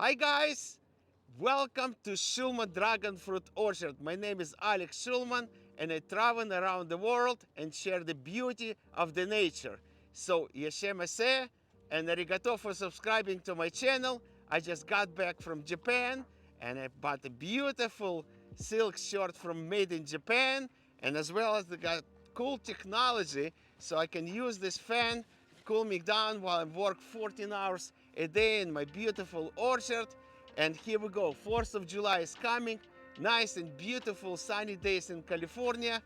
Hi guys, welcome to Shulman Dragon Fruit Orchard. My name is Alik Shulman and I travel around the world and share the beauty of the nature. So, Yeshem Aseh and arigato for subscribing to my channel. I just got back from Japan and I bought a beautiful silk shirt from Made in Japan, and as well as they got cool technology so I can use this fan cool me down while I work 14 hours a day in my beautiful orchard. And here we go, 4th of July is coming, nice and beautiful sunny days in California,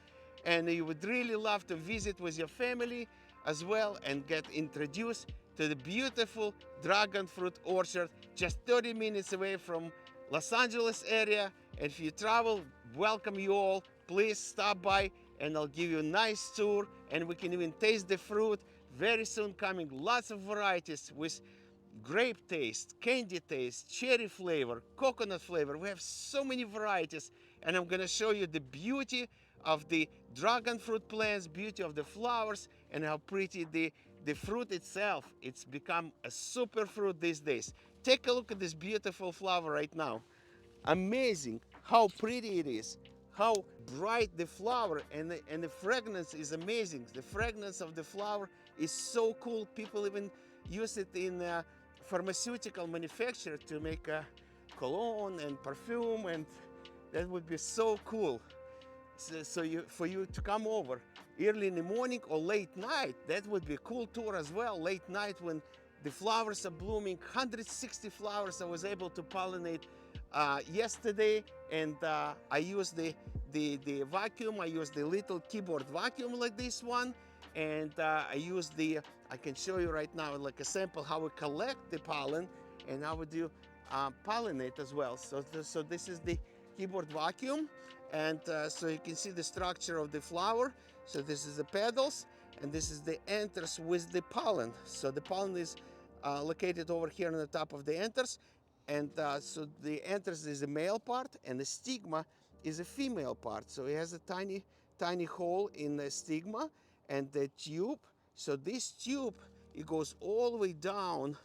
and you would really love to visit with your family as well and get introduced to the beautiful dragon fruit orchard just 30 minutes away from Los Angeles area. And if you travel, welcome you all. Please stop by and I'll give you a nice tour and we can even taste the fruit. Very soon coming, lots of varieties with grape taste, candy taste, cherry flavor, coconut flavor. We have so many varieties, and I'm gonna show you the beauty of the dragon fruit plants, beauty of the flowers, and how pretty the fruit itself. It's become a super fruit these days. Take a look at this beautiful flower right now. Amazing how pretty it is, how bright the flower, and the fragrance is amazing. The fragrance of the flower is so cool. People even use it in pharmaceutical manufacture to make a cologne and perfume, and that would be so cool. For you to come over early in the morning or late night, that would be a cool tour as well. Late night when the flowers are blooming, 160 flowers I was able to pollinate yesterday, and I used the vacuum. I used the little keyboard vacuum like this one, and I used I can show you right now like a sample how we collect the pollen and how we do pollinate as well. So this is the keyboard vacuum, and so you can see the structure of the flower. So this is the petals, and this is the anthers with the pollen. So the pollen is located over here on the top of the anthers, and so the anthers is the male part and the stigma is a female part. So it has a tiny hole in the stigma and the tube. So this tube, it goes all the way down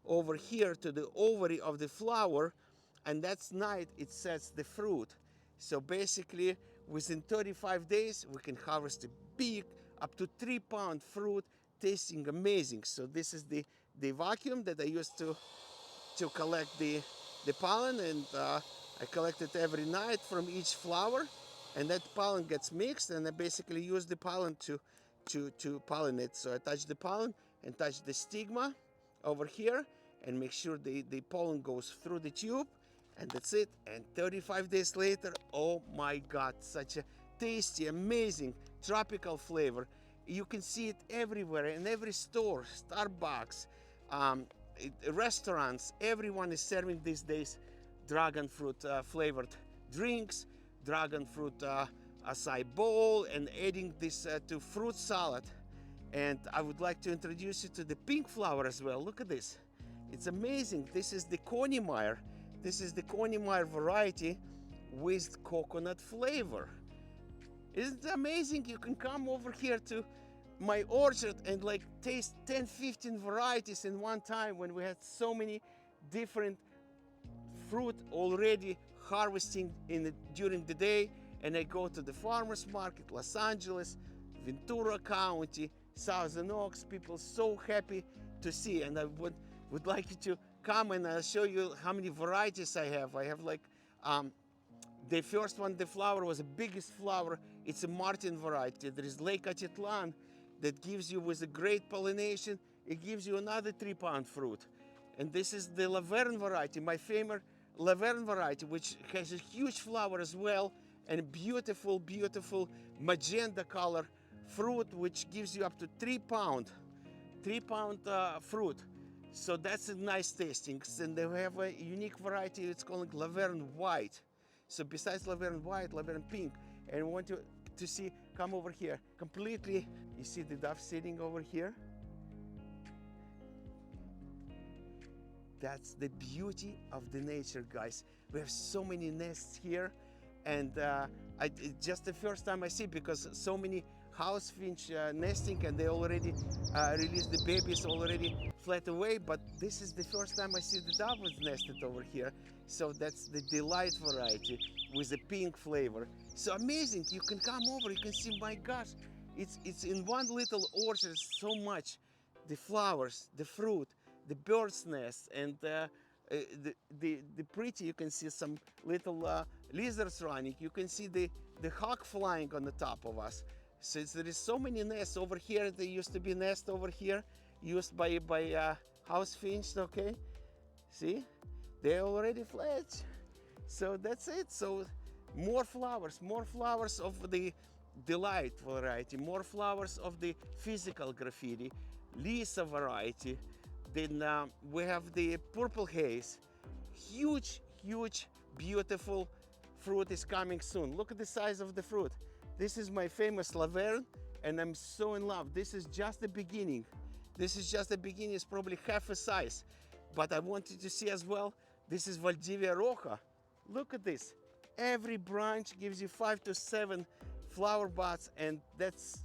over here to the ovary of the flower, and that's night it sets the fruit. So basically within 35 days we can harvest a big up to 3-pound fruit, tasting amazing. So this is the vacuum that I used to collect the pollen, and I collect it every night from each flower, and that pollen gets mixed, and I basically use the pollen to pollinate. So I touch the pollen and touch the stigma over here and make sure the pollen goes through the tube, and that's it. And 35 days later, oh my God, such a tasty, amazing tropical flavor. You can see it everywhere, in every store, Starbucks, restaurants. Everyone is serving these days dragon fruit flavored drinks, dragon fruit acai bowl, and adding this to fruit salad. And I would like to introduce you to the pink flower as well. Look at this. It's amazing. This is the Coneymeyer. This is the Coneymeyer variety with coconut flavor. Isn't it amazing? You can come over here to my orchard and like taste 10-15 varieties in one time when we had so many different fruit already harvesting during the day. And I go to the farmers market, Los Angeles, Ventura County, Southern Oaks. People so happy to see, and I would like you to come and I'll show you how many varieties I have. I have like the first one, the flower was the biggest flower. It's a Martin variety. There is Lake Atitlan that gives you, with a great pollination, it gives you another 3-pound fruit. And this is the Laverne variety, my favorite Laverne variety, which has a huge flower as well, and a beautiful, beautiful magenta color fruit, which gives you up to 3-pound fruit. So that's a nice tasting. And they have a unique variety, it's called Laverne White. So besides Laverne White, Laverne Pink, and I want you to see, come over here, completely, you see the dove sitting over here? That's the beauty of the nature, guys. We have so many nests here, and it's just the first time I see, because so many house finch nesting, and they already released the babies already flat away, but this is the first time I see the dove was nested over here. So that's the Delight variety with a pink flavor. So amazing, you can come over, you can see, my gosh, it's in one little orchard so much. The flowers, the fruit, the bird's nest, and the pretty, you can see some little lizards running. You can see the hawk flying on the top of us. So there is so many nests over here. There used to be nest over here used by house finch, okay? See, they already fledged. So that's it. So more flowers of the Delight variety, more flowers of the physical graffiti, Lisa variety. Then we have the purple haze. Huge, beautiful fruit is coming soon. Look at the size of the fruit. This is my famous Laverne, and I'm so in love. This is just the beginning. This is just the beginning. It's probably half a size. But I wanted to see as well, this is Valdivia Roja. Look at this. Every branch gives you 5 to 7 flower buds, and that's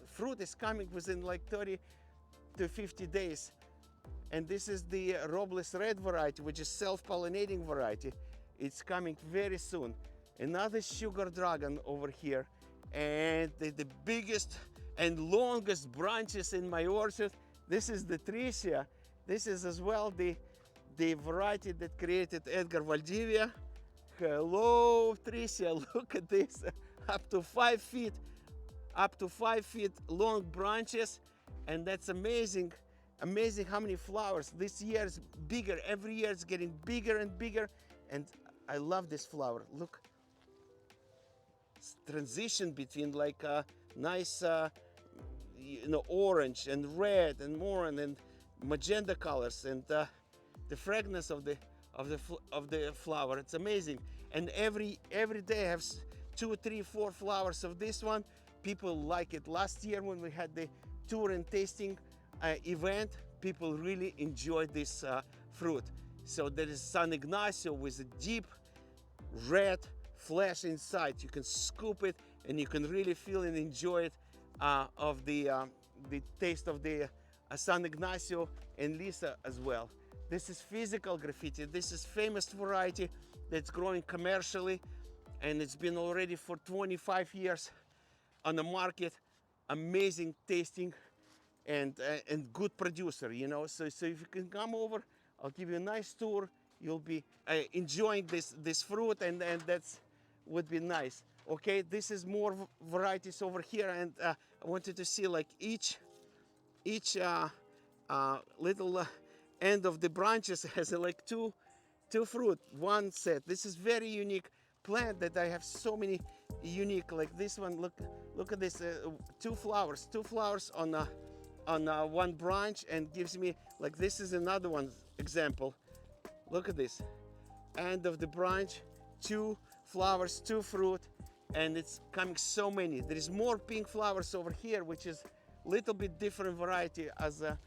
fruit is coming within like 30 to 50 days. And this is the Robles Red variety, which is self-pollinating variety. It's coming very soon. Another sugar dragon over here. And the biggest and longest branches in my orchard, this is the Tricia. This is as well the variety that created Edgar Valdivia. Hello, Tricia, look at this. Up to 5 feet long branches. And that's amazing. Amazing how many flowers. This year is bigger. Every year it's getting bigger and bigger. And I love this flower. Look. It's transition between like a nice, orange and red and orange and magenta colors, and the fragrance of the flower. It's amazing. And every day I have 2, 3, 4 flowers of this one. People like it. Last year when we had the tour and tasting event, people really enjoyed this fruit. So there is San Ignacio with a deep red flesh inside. You can scoop it and you can really feel and enjoy it of the taste of the San Ignacio and Lisa as well. This is physical graffiti. This is famous variety that's growing commercially, and it's been already for 25 years on the market. Amazing tasting and good producer, So if you can come over, I'll give you a nice tour. You'll be enjoying this fruit, and that's would be nice. Okay, this is more varieties over here, and I wanted to see like each little end of the branches has like two fruit, one set. This is very unique plant that I have so many unique, like this one. Look at this, 2 flowers on one branch, and gives me like, this is another one example. Look at this, end of the branch, 2 flowers, 2 fruit, and it's coming so many. There is more pink flowers over here, which is a little bit different variety as a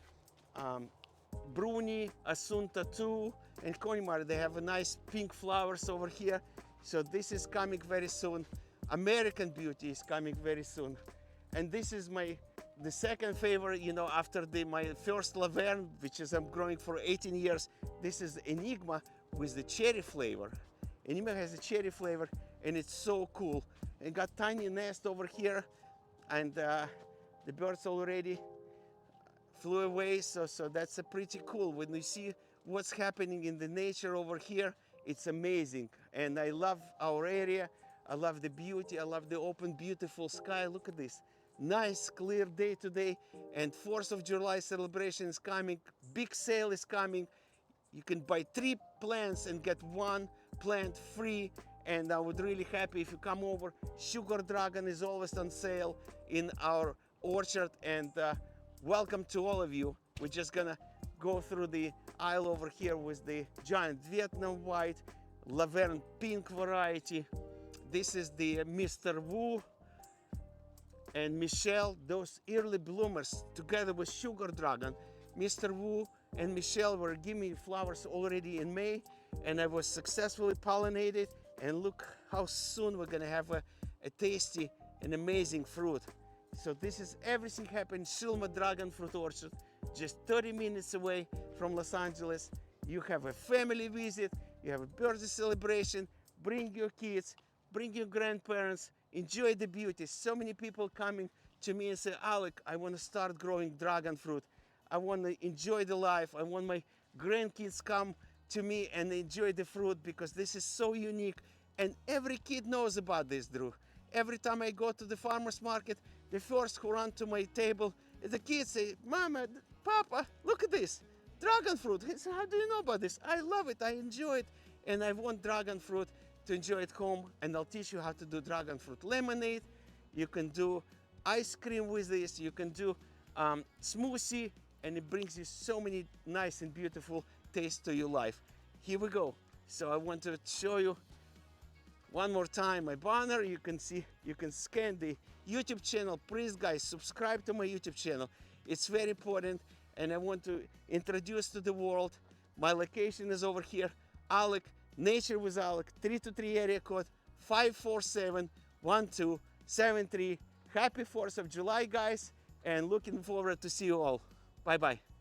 Bruni, Assunta 2, and Conimar. They have a nice pink flowers over here. So this is coming very soon. American Beauty is coming very soon. And this is the second favorite, after my first Laverne, which is I'm growing for 18 years. This is Enigma with the cherry flavor. Enigma has a cherry flavor, and it's so cool. And got tiny nest over here, and the birds already flew away. So that's a pretty cool. When you see what's happening in the nature over here, it's amazing. And I love our area. I love the beauty. I love the open, beautiful sky. Look at this. Nice, clear day today. And 4th of July celebration is coming. Big sale is coming. You can buy 3 plants and get 1 plant free. And I would really happy if you come over. Sugar Dragon is always on sale in our orchard. And welcome to all of you. We're just gonna go through the aisle over here with the giant Vietnam white, Laverne pink variety. This is the Mr. Wu and Michelle, those early bloomers together with Sugar Dragon. Mr. Wu and Michelle were giving me flowers already in May, and I was successfully pollinated. And look how soon we're gonna have a tasty and amazing fruit. So this is everything happened Shulman Dragon Fruit Orchard. just 30 minutes away from Los Angeles. You have a family visit, you have a birthday celebration, bring your kids, bring your grandparents, enjoy the beauty. So many people coming to me and say, Alik, I want to start growing dragon fruit. I want to enjoy the life. I want my grandkids come to me and enjoy the fruit because this is so unique. And every kid knows about this, Drew. Every time I go to the farmer's market, the first who run to my table, the kids say, Mama, Papa, look at this, dragon fruit. He said, how do you know about this? I love it, I enjoy it, and I want dragon fruit to enjoy at home, and I'll teach you how to do dragon fruit lemonade. You can do ice cream with this, you can do smoothie, and it brings you so many nice and beautiful tastes to your life. Here we go. So I want to show you one more time my banner. You can see, you can scan the YouTube channel. Please guys, subscribe to my YouTube channel. It's very important, and I want to introduce to the world. My location is over here, Alik, NatureWithAlik, 323 area code 547-1273. Happy 4th of July, guys, and looking forward to see you all. Bye-bye.